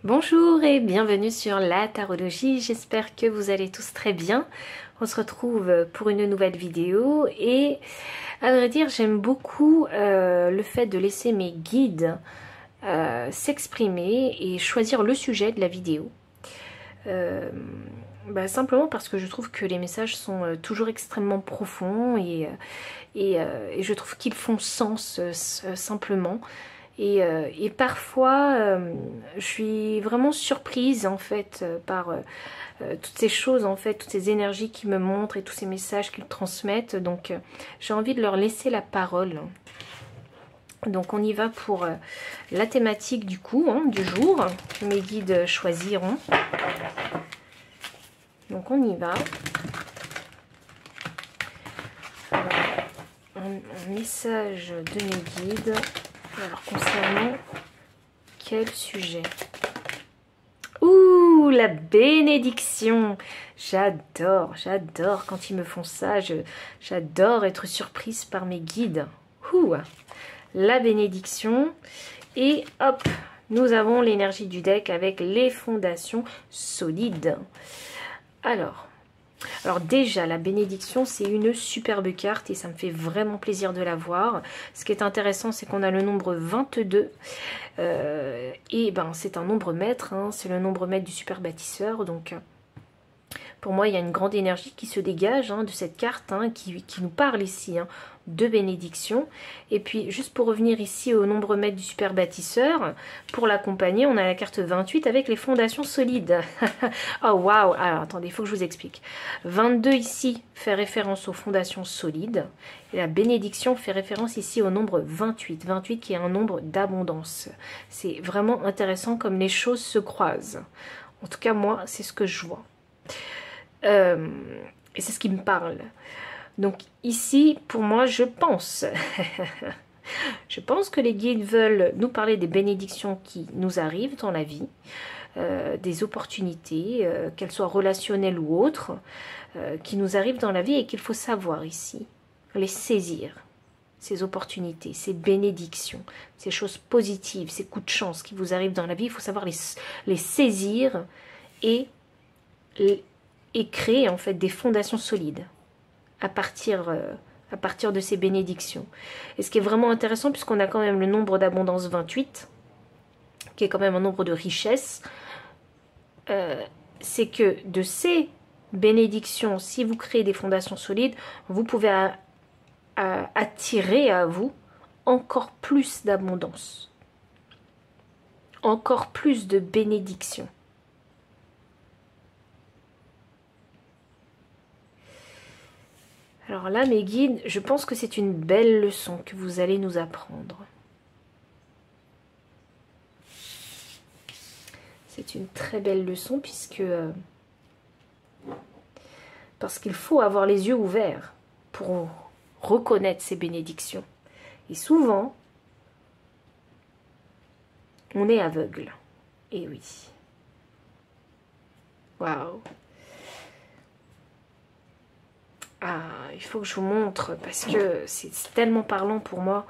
Bonjour et bienvenue sur la tarologie, j'espère que vous allez tous très bien. On se retrouve pour une nouvelle vidéo et à vrai dire j'aime beaucoup le fait de laisser mes guides s'exprimer et choisir le sujet de la vidéo. Simplement parce que je trouve que les messages sont toujours extrêmement profonds et je trouve qu'ils font sens simplement. Et parfois, je suis vraiment surprise en fait par toutes ces choses, en fait, toutes ces énergies qu'ils me montrent et tous ces messages qu'ils transmettent. Donc, j'ai envie de leur laisser la parole. Donc, on y va pour la thématique du coup, du jour, que mes guides choisiront. Donc, on y va. Alors, un message de mes guides. Alors, concernant quel sujet? Ouh, la bénédiction! J'adore quand ils me font ça. J'adore être surprise par mes guides. Ouh, la bénédiction. Et hop, nous avons l'énergie du deck avec les fondations solides. Alors déjà, la bénédiction, c'est une superbe carte et ça me fait vraiment plaisir de la voir. Ce qui est intéressant, c'est qu'on a le nombre 22. Et c'est un nombre maître, c'est le nombre maître du super bâtisseur. Donc, pour moi, il y a une grande énergie qui se dégage de cette carte, qui nous parle ici de bénédiction. Et puis, juste pour revenir ici au nombre maître du super bâtisseur, pour l'accompagner, on a la carte 28 avec les fondations solides. Oh, waouh! Alors, attendez, il faut que je vous explique. 22 ici fait référence aux fondations solides. Et la bénédiction fait référence ici au nombre 28. 28 qui est un nombre d'abondance. C'est vraiment intéressant comme les choses se croisent. En tout cas, moi, c'est ce que je vois. Et c'est ce qui me parle. Donc ici, pour moi, je pense que les guides veulent nous parler des bénédictions qui nous arrivent dans la vie, des opportunités, qu'elles soient relationnelles ou autres, qui nous arrivent dans la vie et qu'il faut savoir ici, les saisir, ces opportunités, ces bénédictions, ces choses positives, ces coups de chance qui vous arrivent dans la vie. Il faut savoir les saisir et créer en fait des fondations solides à partir de ces bénédictions. Et ce qui est vraiment intéressant, puisqu'on a quand même le nombre d'abondance 28, qui est quand même un nombre de richesse, c'est que de ces bénédictions, si vous créez des fondations solides, vous pouvez attirer à vous encore plus d'abondance, encore plus de bénédictions. Alors là, mes guides, je pense que c'est une belle leçon que vous allez nous apprendre. C'est une très belle leçon parce qu'il faut avoir les yeux ouverts pour reconnaître ces bénédictions. Et souvent, on est aveugle. Et oui. Waouh! Ah, il faut que je vous montre parce que c'est tellement parlant pour moi.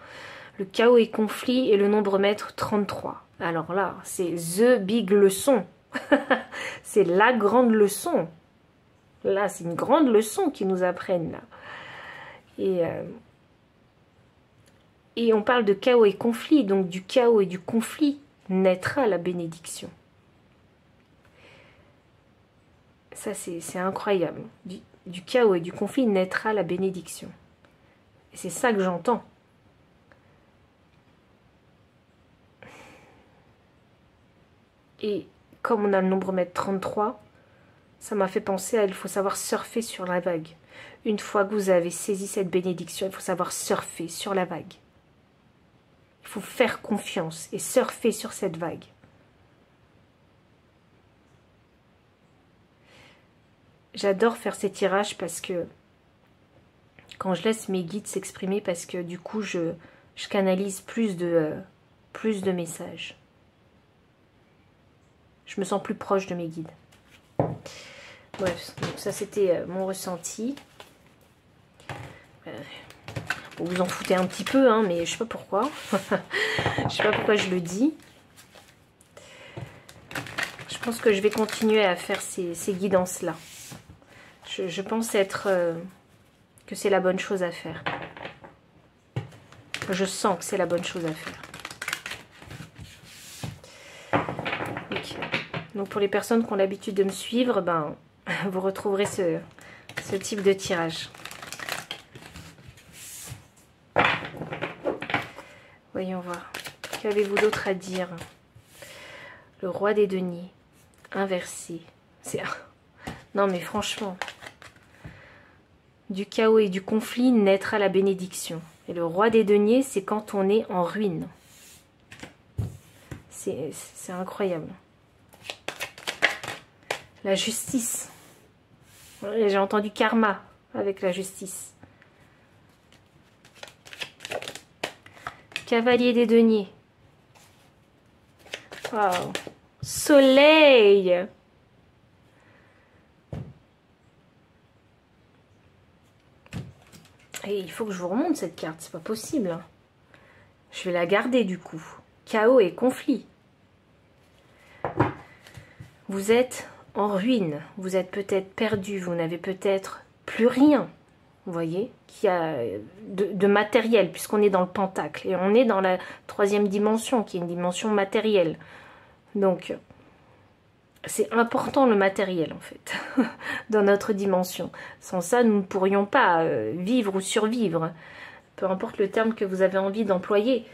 Le chaos et conflit et le nombre maître 33. Alors là, c'est the big leçon. C'est la grande leçon. Là, c'est une grande leçon qu'ils nous apprennent là. Et on parle de chaos et conflit, donc du chaos et du conflit naîtra la bénédiction. Ça, c'est incroyable. Du chaos et du conflit naîtra la bénédiction. Et c'est ça que j'entends. Et comme on a le nombre maître 33, ça m'a fait penser à il faut savoir surfer sur la vague. Une fois que vous avez saisi cette bénédiction, il faut savoir surfer sur la vague. Il faut faire confiance et surfer sur cette vague. J'adore faire ces tirages parce que quand je laisse mes guides s'exprimer, parce que du coup je canalise plus de messages. Je me sens plus proche de mes guides. Bref, donc ça c'était mon ressenti. Vous vous en foutez un petit peu, mais je sais pas pourquoi. Je sais pas pourquoi je le dis. pense que je vais continuer à faire ces guidances-là. Je pense que c'est la bonne chose à faire. Je sens que c'est la bonne chose à faire. Okay. Donc pour les personnes qui ont l'habitude de me suivre, ben, vous retrouverez ce type de tirage. Voyons voir. Qu'avez-vous d'autre à dire? Le roi des deniers. Inversé. Non mais franchement. Du chaos et du conflit naîtra la bénédiction. Et le roi des deniers, c'est quand on est en ruine. C'est incroyable. La justice. J'ai entendu karma avec la justice. Cavalier des deniers. Wow. Soleil. Et il faut que je vous remonte cette carte, c'est pas possible. Hein. Je vais la garder du coup. Chaos et conflit. Vous êtes en ruine, vous êtes peut-être perdu, vous n'avez peut-être plus rien. Vous voyez, qui a de matériel, puisqu'on est dans le pentacle. Et on est dans la 3e dimension, qui est une dimension matérielle. Donc, c'est important le matériel, en fait, dans notre dimension. Sans ça, nous ne pourrions pas vivre ou survivre. Peu importe le terme que vous avez envie d'employer.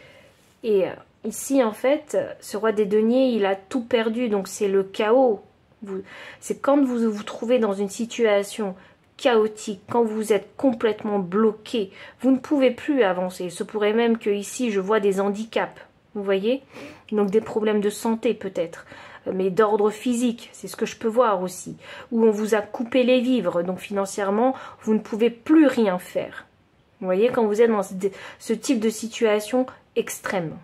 Et ici, en fait, ce roi des deniers, il a tout perdu. Donc, c'est le chaos. C'est quand vous vous trouvez dans une situation chaotique, quand vous êtes complètement bloqué, vous ne pouvez plus avancer. Il se pourrait même que ici, je vois des handicaps. Vous voyez? Donc, des problèmes de santé, peut-être. Mais d'ordre physique, c'est ce que je peux voir aussi, où on vous a coupé les vivres, donc financièrement, vous ne pouvez plus rien faire. Vous voyez, quand vous êtes dans ce type de situation extrême.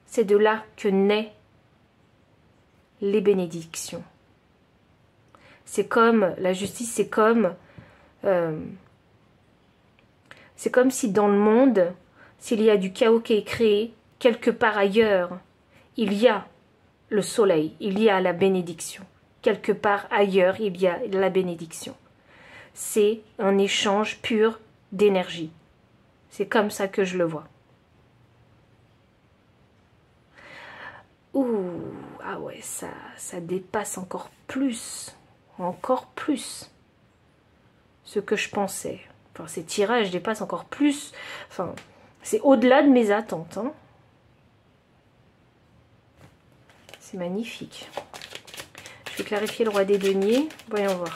C'est de là que naît les bénédictions. C'est comme, la justice, c'est comme si dans le monde, s'il y a du chaos qui est créé, quelque part ailleurs, il y a le soleil, il y a la bénédiction. Quelque part ailleurs, il y a la bénédiction. C'est un échange pur d'énergie. C'est comme ça que je le vois. Ouh, ah ouais, ça dépasse encore plus ce que je pensais. Enfin, ces tirages dépassent encore plus, enfin, c'est au-delà de mes attentes, hein. C'est magnifique. Je vais clarifier le roi des deniers. Voyons voir.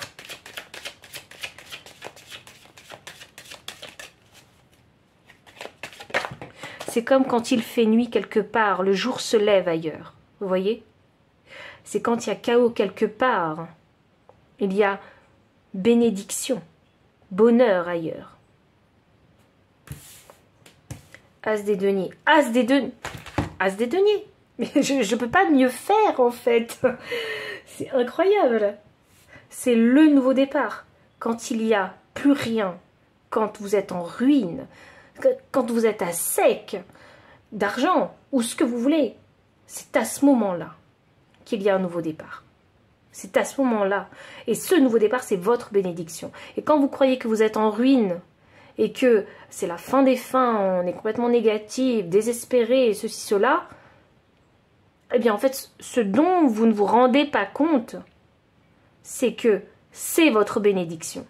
C'est comme quand il fait nuit quelque part, le jour se lève ailleurs. Vous voyez? C'est quand il y a chaos quelque part. Il y a bénédiction, bonheur ailleurs. As des deniers. As des deniers. Mais je ne peux pas mieux faire, en fait. C'est incroyable. C'est le nouveau départ. Quand il n'y a plus rien, quand vous êtes en ruine, quand vous êtes à sec d'argent, ou ce que vous voulez, c'est à ce moment-là qu'il y a un nouveau départ. C'est à ce moment-là. Et ce nouveau départ, c'est votre bénédiction. Et quand vous croyez que vous êtes en ruine, et que c'est la fin des fins, on est complètement négatif, désespéré, ceci, cela... Eh bien, en fait, ce dont vous ne vous rendez pas compte, c'est que c'est votre bénédiction.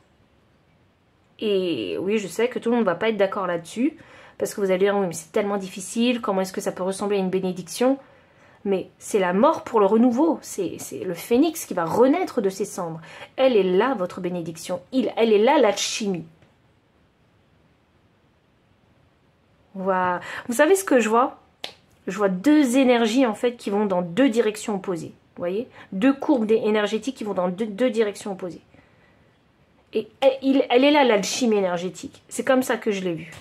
Et oui, je sais que tout le monde ne va pas être d'accord là-dessus, parce que vous allez dire, oui, mais c'est tellement difficile, comment est-ce que ça peut ressembler à une bénédiction? Mais c'est la mort pour le renouveau, c'est le phénix qui va renaître de ses cendres. Elle est là, votre bénédiction. Elle est là, l'alchimie. Voilà. Vous savez ce que je vois? Je vois deux énergies en fait qui vont dans deux directions opposées. Vous voyez? Deux courbes énergétiques qui vont dans deux directions opposées. Et elle est là, l'alchimie énergétique. C'est comme ça que je l'ai vue.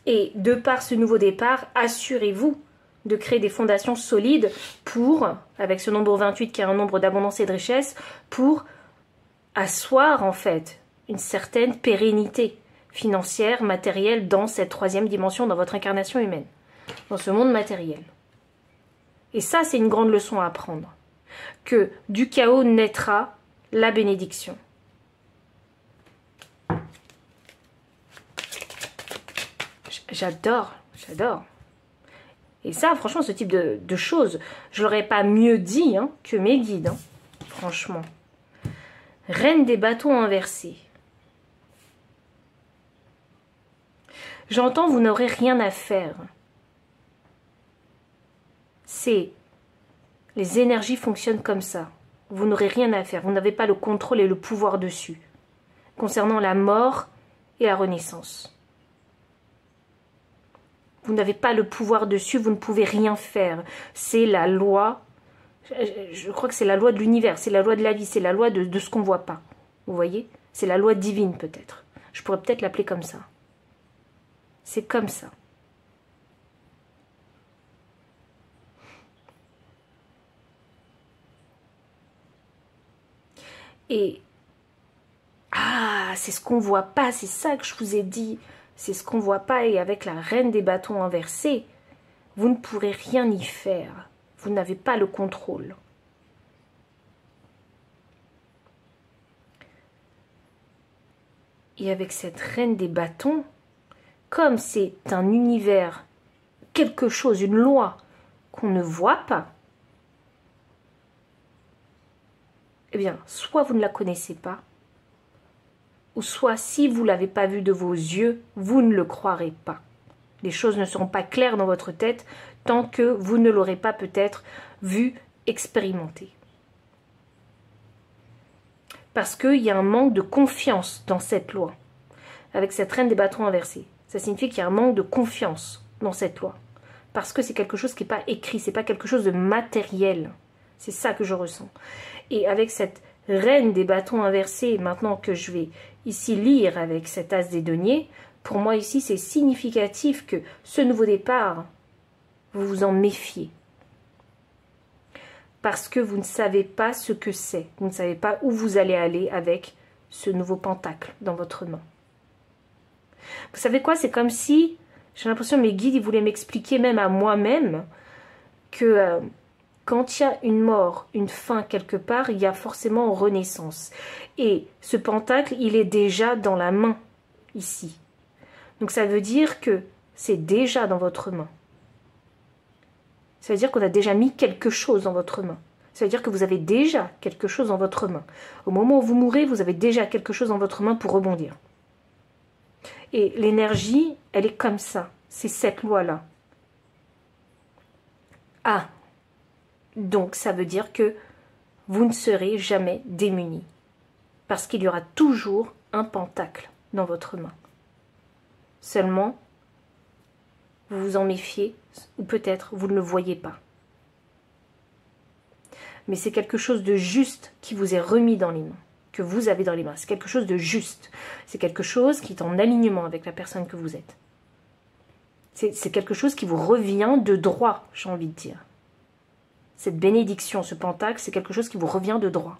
Et de par ce nouveau départ, assurez-vous de créer des fondations solides pour, avec ce nombre 28 qui est un nombre d'abondance et de richesse, pour asseoir en fait une certaine pérennité financière, matérielle dans cette 3e dimension, dans votre incarnation humaine. dans ce monde matériel. Et ça, c'est une grande leçon à apprendre. Que du chaos naîtra la bénédiction. J'adore, j'adore. Et ça, franchement, ce type de choses, je ne l'aurais pas mieux dit hein, que mes guides, hein, franchement. Reine des bâtons inversés. J'entends, vous n'aurez rien à faire. Les énergies fonctionnent comme ça. Vous n'aurez rien à faire. Vous n'avez pas le contrôle et le pouvoir dessus. Concernant la mort et la renaissance. Vous n'avez pas le pouvoir dessus, vous ne pouvez rien faire. C'est la loi, je crois que c'est la loi de l'univers, c'est la loi de la vie, c'est la loi de ce qu'on ne voit pas. Vous voyez? C'est la loi divine peut-être. Je pourrais peut-être l'appeler comme ça. C'est comme ça. Et c'est ce qu'on ne voit pas, c'est ça que je vous ai dit. C'est ce qu'on ne voit pas, et avec la reine des bâtons inversés, vous ne pourrez rien y faire. Vous n'avez pas le contrôle. Et avec cette reine des bâtons, comme c'est un univers, quelque chose, une loi qu'on ne voit pas, eh bien, soit vous ne la connaissez pas, ou soit si vous ne l'avez pas vu de vos yeux, vous ne le croirez pas. Les choses ne seront pas claires dans votre tête tant que vous ne l'aurez pas peut-être vu, expérimenté. Parce qu'il y a un manque de confiance dans cette loi, avec cette reine des bâtons inversés. Ça signifie qu'il y a un manque de confiance dans cette loi. Parce que c'est quelque chose qui n'est pas écrit, c'est pas quelque chose de matériel. C'est ça que je ressens. Et avec cette reine des bâtons inversés, maintenant que je vais ici lire avec cet as des deniers, pour moi ici c'est significatif que ce nouveau départ, vous vous en méfiez. Parce que vous ne savez pas ce que c'est. Vous ne savez pas où vous allez aller avec ce nouveau pentacle dans votre main. Vous savez quoi? C'est comme si, j'ai l'impression que mes guides ils voulaient m'expliquer même à moi-même que quand il y a une mort, une fin quelque part, il y a forcément renaissance. Et ce pentacle, il est déjà dans la main, ici. Donc ça veut dire que c'est déjà dans votre main. Ça veut dire qu'on a déjà mis quelque chose dans votre main. Ça veut dire que vous avez déjà quelque chose dans votre main. Au moment où vous mourrez, vous avez déjà quelque chose dans votre main pour rebondir. Et l'énergie, elle est comme ça. C'est cette loi-là. Ah! Donc, ça veut dire que vous ne serez jamais démunis. Parce qu'il y aura toujours un pentacle dans votre main. Seulement, vous vous en méfiez, ou peut-être vous ne le voyez pas. Mais c'est quelque chose de juste qui vous est remis dans les mains, que vous avez dans les mains. C'est quelque chose de juste. C'est quelque chose qui est en alignement avec la personne que vous êtes. C'est quelque chose qui vous revient de droit, j'ai envie de dire. Cette bénédiction, ce pentacle, c'est quelque chose qui vous revient de droit.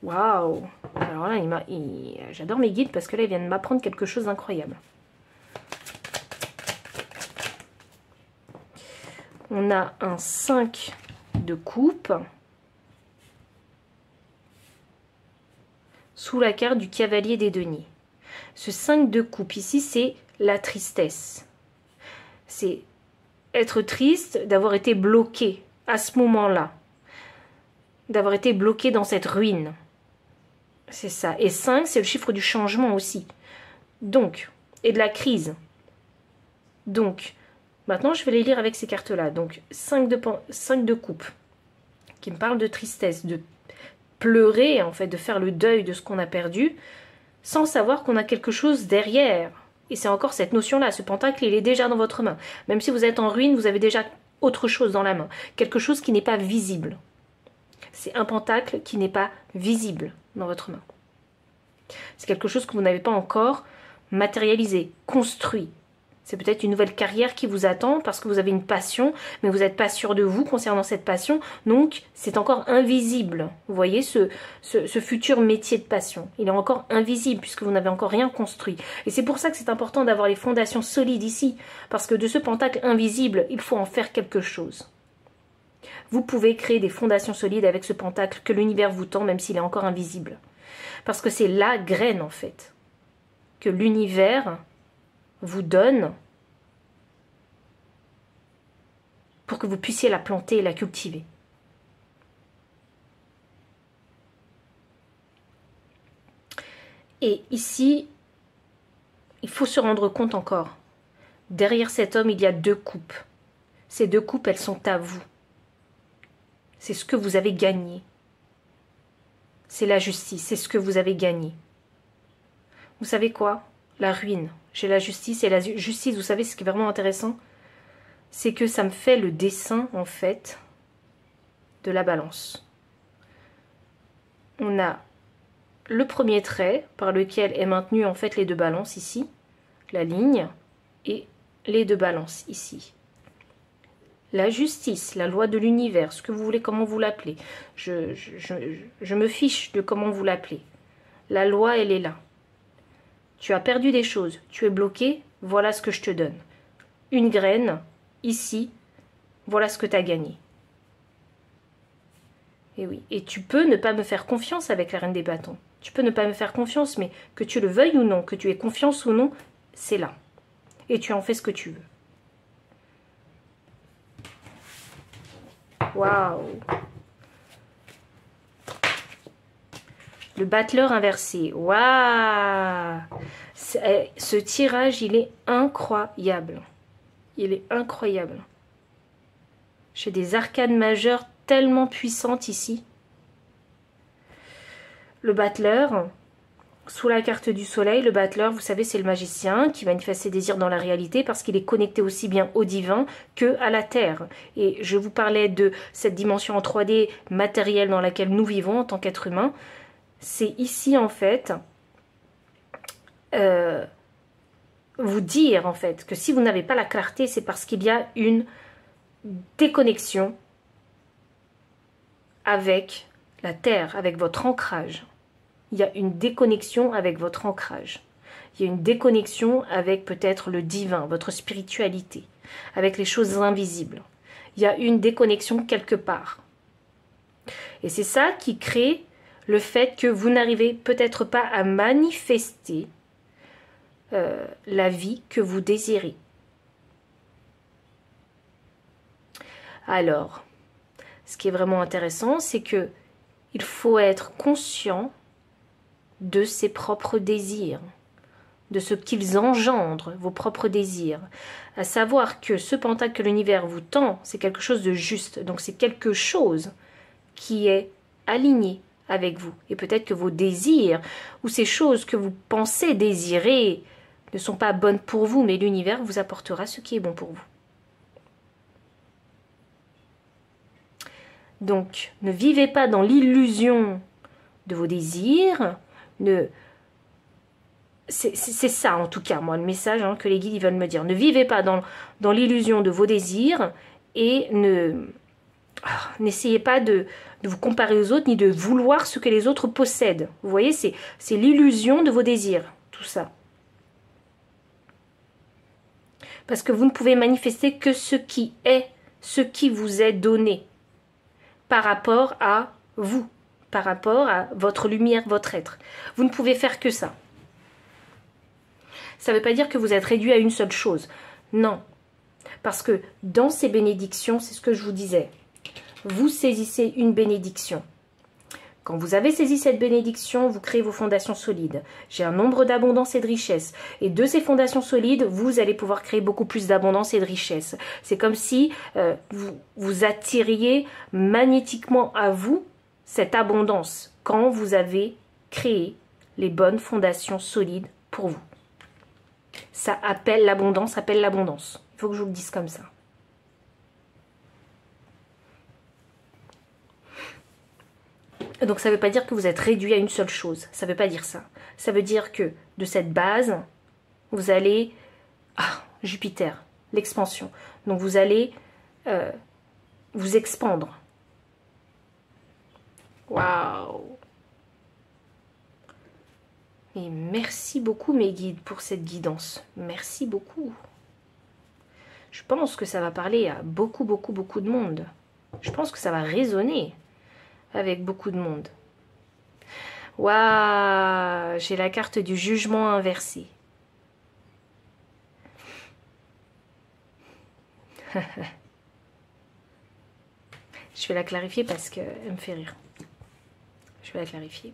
Waouh! Alors là, j'adore mes guides parce que là, ils viennent m'apprendre quelque chose d'incroyable. On a un 5 de coupe sous la carte du cavalier des deniers. Ce 5 de coupe ici, c'est la tristesse. C'est être triste d'avoir été bloqué à ce moment-là. D'avoir été bloqué dans cette ruine. C'est ça. Et 5, c'est le chiffre du changement aussi. Donc, et de la crise. Donc, maintenant, je vais les lire avec ces cartes-là. Donc, 5 de coupe, qui me parle de tristesse, de pleurer, en fait, de faire le deuil de ce qu'on a perdu, sans savoir qu'on a quelque chose derrière. Et c'est encore cette notion-là, ce pentacle, il est déjà dans votre main. Même si vous êtes en ruine, vous avez déjà autre chose dans la main. Quelque chose qui n'est pas visible. C'est un pentacle qui n'est pas visible dans votre main. C'est quelque chose que vous n'avez pas encore matérialisé, construit. C'est peut-être une nouvelle carrière qui vous attend parce que vous avez une passion, mais vous n'êtes pas sûr de vous concernant cette passion. Donc, c'est encore invisible. Vous voyez, ce futur métier de passion, il est encore invisible puisque vous n'avez encore rien construit. Et c'est pour ça que c'est important d'avoir les fondations solides ici. Parce que de ce pentacle invisible, il faut en faire quelque chose. Vous pouvez créer des fondations solides avec ce pentacle que l'univers vous tend, même s'il est encore invisible. Parce que c'est la graine, en fait, que l'univers vous donne pour que vous puissiez la planter et la cultiver. Et ici, il faut se rendre compte encore. Derrière cet homme, il y a 2 coupes. Ces 2 coupes, elles sont à vous. C'est ce que vous avez gagné. C'est la justice, c'est ce que vous avez gagné. Vous savez quoi? La ruine. J'ai la justice, et la justice, vous savez ce qui est vraiment intéressant? C'est que ça me fait le dessin, en fait, de la balance. On a le premier trait par lequel est maintenu, en fait, les 2 balances ici, la ligne, et les 2 balances ici. La justice, la loi de l'univers, ce que vous voulez, comment vous l'appelez. Je me fiche de comment vous l'appelez. La loi, elle est là. Tu as perdu des choses, tu es bloqué, voilà ce que je te donne. Une graine, ici, voilà ce que tu as gagné. Et oui, et tu peux ne pas me faire confiance avec la reine des bâtons. Tu peux ne pas me faire confiance, mais que tu le veuilles ou non, que tu aies confiance ou non, c'est là. Et tu en fais ce que tu veux. Waouh! Le battleur inversé. Waouh! Ce tirage, il est incroyable. Il est incroyable. J'ai des arcanes majeures tellement puissantes ici. Le battleur, sous la carte du soleil, le battleur, vous savez, c'est le magicien qui manifeste ses désirs dans la réalité parce qu'il est connecté aussi bien au divin que à la terre. Et je vous parlais de cette dimension en 3D matérielle dans laquelle nous vivons en tant qu'être humain. C'est ici, en fait, vous dire, en fait, que si vous n'avez pas la clarté, c'est parce qu'il y a une déconnexion avec la terre, avec votre ancrage. Il y a une déconnexion avec votre ancrage. Il y a une déconnexion avec peut-être le divin, votre spiritualité, avec les choses invisibles. Il y a une déconnexion quelque part. Et c'est ça qui crée le fait que vous n'arrivez peut-être pas à manifester la vie que vous désirez. Alors, ce qui est vraiment intéressant, c'est que il faut être conscient de ses propres désirs, de ce qu'ils engendrent, vos propres désirs. À savoir que ce pentacle que l'univers vous tend, c'est quelque chose de juste. Donc c'est quelque chose qui est aligné avec vous. Et peut-être que vos désirs, ou ces choses que vous pensez désirer, ne sont pas bonnes pour vous, mais l'univers vous apportera ce qui est bon pour vous. Donc, ne vivez pas dans l'illusion de vos désirs. C'est ça, en tout cas, moi, le message que les guides ils veulent me dire. Ne vivez pas dans l'illusion de vos désirs et n'essayez pas de vous comparer aux autres ni de vouloir ce que les autres possèdent. Vous voyez, c'est l'illusion de vos désirs, tout ça. Parce que vous ne pouvez manifester que ce qui est, ce qui vous est donné par rapport à vous, par rapport à votre lumière, votre être. Vous ne pouvez faire que ça. Ça ne veut pas dire que vous êtes réduit à une seule chose. Non. Parce que dans ces bénédictions, c'est ce que je vous disais, vous saisissez une bénédiction. Quand vous avez saisi cette bénédiction, vous créez vos fondations solides. J'ai un nombre d'abondance et de richesse. Et de ces fondations solides, vous allez pouvoir créer beaucoup plus d'abondance et de richesse. C'est comme si vous attiriez magnétiquement à vous cette abondance quand vous avez créé les bonnes fondations solides pour vous. Ça appelle l'abondance, appelle l'abondance. Il faut que je vous le dise comme ça. Donc ça ne veut pas dire que vous êtes réduit à une seule chose. Ça ne veut pas dire ça. Ça veut dire que de cette base, vous allez Jupiter, l'expansion. Donc vous allez vous expandre. Waouh! Et merci beaucoup mes guides pour cette guidance. Merci beaucoup. Je pense que ça va parler à beaucoup de monde. Je pense que ça va résonner avec beaucoup de monde. Waouh! J'ai la carte du jugement inversé. Je vais la clarifier parce qu'elle me fait rire. Je vais la clarifier.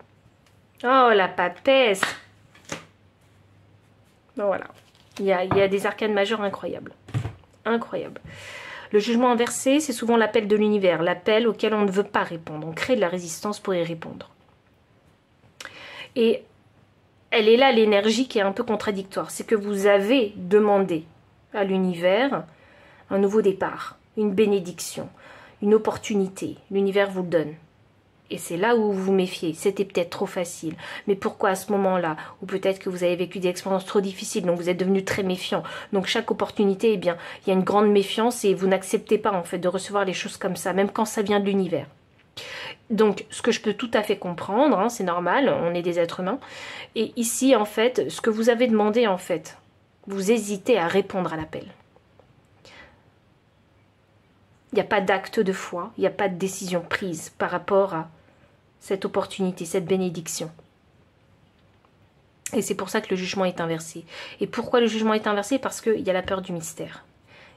Oh, la papesse! Ben voilà. Il y a des arcanes majeures incroyables. Incroyables. Le jugement inversé, c'est souvent l'appel de l'univers, l'appel auquel on ne veut pas répondre. On crée de la résistance pour y répondre. Et elle est là, l'énergie qui est un peu contradictoire. C'est que vous avez demandé à l'univers un nouveau départ, une bénédiction, une opportunité. L'univers vous le donne. Et c'est là où vous vous méfiez. C'était peut-être trop facile. Mais pourquoi à ce moment-là? Ou peut-être que vous avez vécu des expériences trop difficiles, donc vous êtes devenu très méfiant. Donc chaque opportunité, eh bien, il y a une grande méfiance et vous n'acceptez pas en fait de recevoir les choses comme ça, même quand ça vient de l'univers. Donc, ce que je peux tout à fait comprendre, hein, c'est normal, on est des êtres humains. Et ici, en fait, ce que vous avez demandé, en fait, vous hésitez à répondre à l'appel. Il n'y a pas d'acte de foi, il n'y a pas de décision prise par rapport à cette opportunité, cette bénédiction. Et c'est pour ça que le jugement est inversé. Et pourquoi le jugement est inversé? Parce qu'il y a la peur du mystère.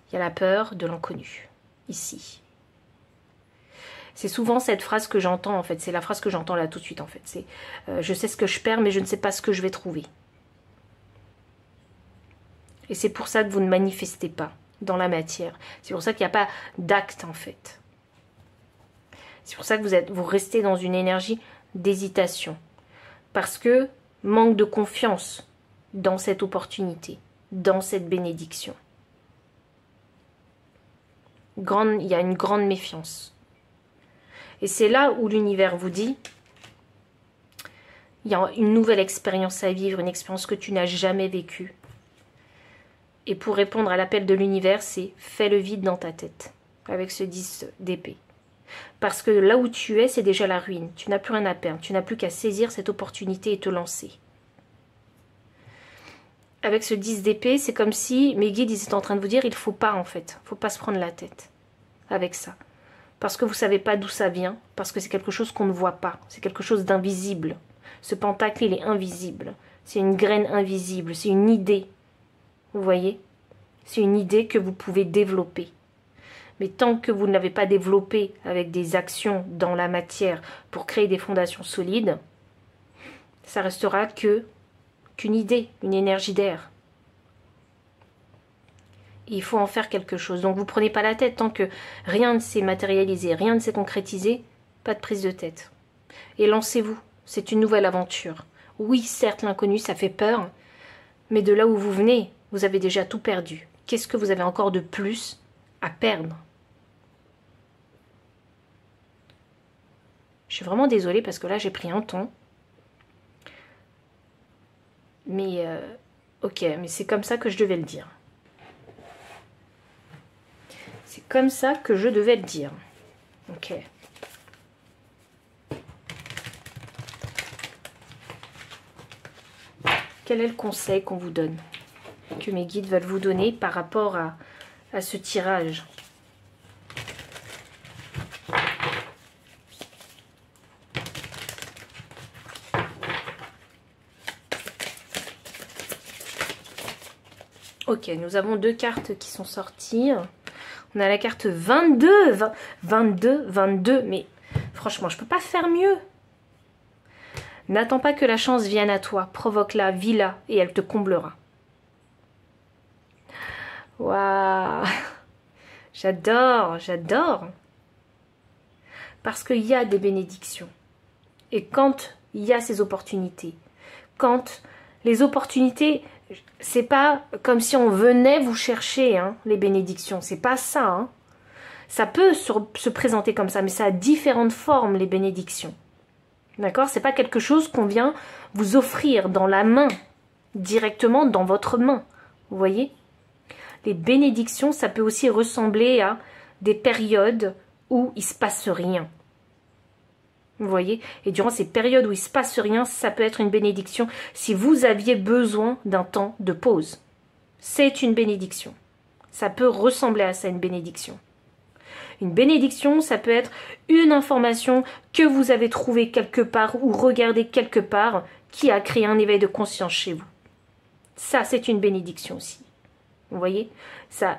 Il y a la peur de l'inconnu, ici. C'est souvent cette phrase que j'entends, en fait. C'est la phrase que j'entends là tout de suite, en fait. C'est je sais ce que je perds, mais je ne sais pas ce que je vais trouver. Et c'est pour ça que vous ne manifestez pas dans la matière. C'est pour ça qu'il n'y a pas d'acte, en fait. C'est pour ça que vous restez dans une énergie d'hésitation. Parce que manque de confiance dans cette opportunité, dans cette bénédiction. Il y a une grande méfiance. Et c'est là où l'univers vous dit, il y a une nouvelle expérience à vivre, une expérience que tu n'as jamais vécue. Et pour répondre à l'appel de l'univers, c'est fais le vide dans ta tête, avec ce 10 d'épée. Parce que là où tu es, c'est déjà la ruine. Tu n'as plus rien à perdre. Tu n'as plus qu'à saisir cette opportunité et te lancer. Avec ce 10 d'épée, c'est comme si mes guides ils étaient en train de vous dire, il ne faut pas en fait. Il ne faut pas se prendre la tête avec ça. Parce que vous ne savez pas d'où ça vient. Parce que c'est quelque chose qu'on ne voit pas. C'est quelque chose d'invisible. Ce pentacle, il est invisible. C'est une graine invisible. C'est une idée. Vous voyez? C'est une idée que vous pouvez développer. Mais tant que vous ne l'avez pas développé avec des actions dans la matière pour créer des fondations solides, ça restera qu'une idée, une énergie d'air. Il faut en faire quelque chose. Donc vous ne prenez pas la tête tant que rien ne s'est matérialisé, rien ne s'est concrétisé, pas de prise de tête. Et lancez-vous, c'est une nouvelle aventure. Oui, certes, l'inconnu, ça fait peur, mais de là où vous venez, vous avez déjà tout perdu. Qu'est-ce que vous avez encore de plus à perdre? Je suis vraiment désolée parce que là, j'ai pris un ton. Mais, ok, mais c'est comme ça que je devais le dire. C'est comme ça que je devais le dire. Ok. Quel est le conseil qu'on vous donne? Que mes guides veulent vous donner par rapport à ce tirage? Ok, nous avons deux cartes qui sont sorties. On a la carte 22, 22, mais franchement, je ne peux pas faire mieux. N'attends pas que la chance vienne à toi, provoque-la, vis-la, et elle te comblera. Waouh, j'adore, j'adore. Parce qu'il y a des bénédictions. Et quand il y a ces opportunités, quand les opportunités... C'est pas comme si on venait vous chercher hein, les bénédictions. C'est pas ça. Hein. Ça peut se présenter comme ça, mais ça a différentes formes, les bénédictions. D'accord? C'est pas quelque chose qu'on vient vous offrir dans la main, directement dans votre main. Vous voyez? Les bénédictions, ça peut aussi ressembler à des périodes où il ne se passe rien. Vous voyez? Et durant ces périodes où il ne se passe rien, ça peut être une bénédiction si vous aviez besoin d'un temps de pause. C'est une bénédiction. Ça peut ressembler à ça, une bénédiction. Une bénédiction, ça peut être une information que vous avez trouvée quelque part ou regardée quelque part qui a créé un éveil de conscience chez vous. Ça, c'est une bénédiction aussi. Vous voyez? Ça,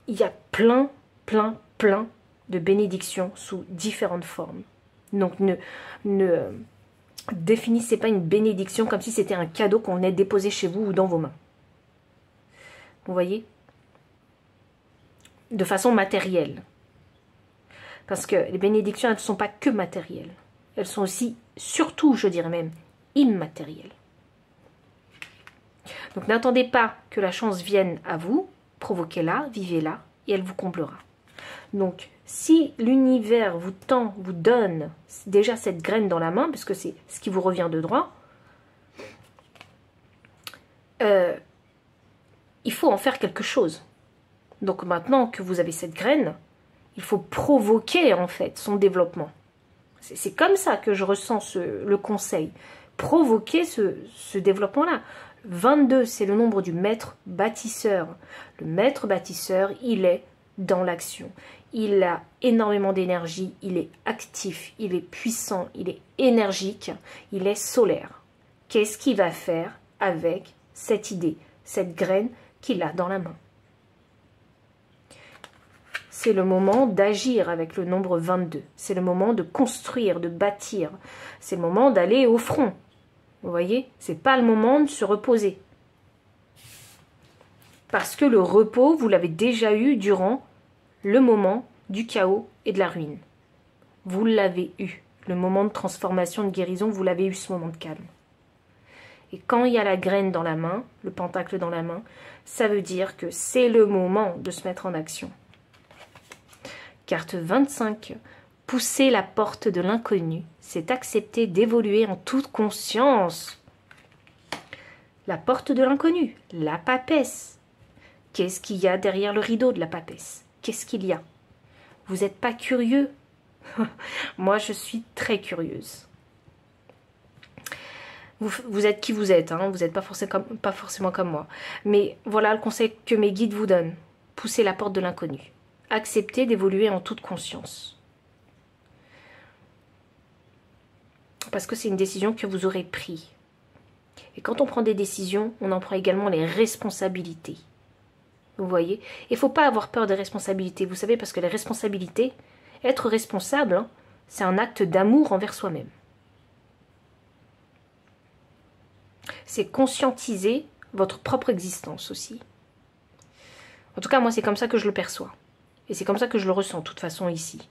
il y a plein de bénédictions sous différentes formes. Donc, ne définissez pas une bénédiction comme si c'était un cadeau qu'on venait déposer chez vous ou dans vos mains. Vous voyez? De façon matérielle. Parce que les bénédictions, elles ne sont pas que matérielles. Elles sont aussi, surtout, je dirais même, immatérielles. Donc, n'attendez pas que la chance vienne à vous. Provoquez-la, vivez-la, et elle vous comblera. Donc, si l'univers vous tend, vous donne déjà cette graine dans la main, parce que c'est ce qui vous revient de droit, il faut en faire quelque chose. Donc maintenant que vous avez cette graine, il faut provoquer en fait son développement. C'est comme ça que je ressens le conseil. Provoquer ce développement-là. 22, c'est le nombre du maître bâtisseur. Le maître bâtisseur, il est dans l'action. Il a énormément d'énergie, il est actif, il est puissant, il est énergique, il est solaire. Qu'est-ce qu'il va faire avec cette idée, cette graine qu'il a dans la main? C'est le moment d'agir avec le nombre 22. C'est le moment de construire, de bâtir. C'est le moment d'aller au front. Vous voyez? C'est pas le moment de se reposer. Parce que le repos, vous l'avez déjà eu durant le moment du chaos et de la ruine. Vous l'avez eu. Le moment de transformation, de guérison, vous l'avez eu, ce moment de calme. Et quand il y a la graine dans la main, le pentacle dans la main, ça veut dire que c'est le moment de se mettre en action. Carte 25. Pousser la porte de l'inconnu, c'est accepter d'évoluer en toute conscience. La porte de l'inconnu, la papesse. Qu'est-ce qu'il y a derrière le rideau de la papesse? Qu'est-ce qu'il y a? Vous n'êtes pas curieux? Moi, je suis très curieuse. Vous êtes qui vous êtes, hein, vous n'êtes pas forcément comme moi. Mais voilà le conseil que mes guides vous donnent. Poussez la porte de l'inconnu. Acceptez d'évoluer en toute conscience. Parce que c'est une décision que vous aurez prise. Et quand on prend des décisions, on en prend également les responsabilités. Vous voyez? Il ne faut pas avoir peur des responsabilités. Vous savez, parce que les responsabilités, être responsable, hein, c'est un acte d'amour envers soi-même. C'est conscientiser votre propre existence aussi. En tout cas, moi, c'est comme ça que je le perçois. Et c'est comme ça que je le ressens, de toute façon, ici.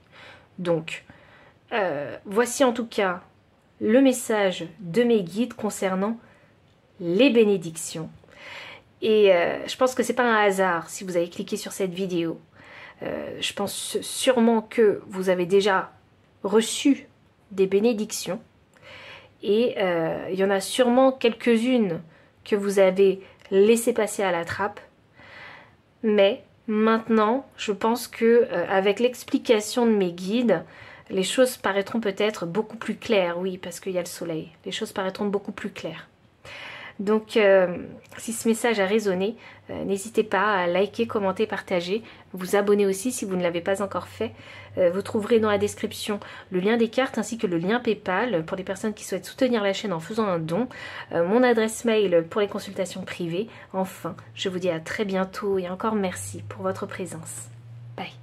Donc, voici en tout cas le message de mes guides concernant les bénédictions. Et je pense que ce n'est pas un hasard si vous avez cliqué sur cette vidéo. Je pense sûrement que vous avez déjà reçu des bénédictions. Et il y en a sûrement quelques-unes que vous avez laissé passer à la trappe. Mais maintenant, je pense que avec l'explication de mes guides, les choses paraîtront peut-être beaucoup plus claires. Oui, parce qu'il y a le soleil. Les choses paraîtront beaucoup plus claires. Donc, si ce message a résonné, n'hésitez pas à liker, commenter, partager, vous abonner aussi si vous ne l'avez pas encore fait. Vous trouverez dans la description le lien des cartes ainsi que le lien PayPal pour les personnes qui souhaitent soutenir la chaîne en faisant un don, mon adresse mail pour les consultations privées. Enfin, je vous dis à très bientôt et encore merci pour votre présence. Bye.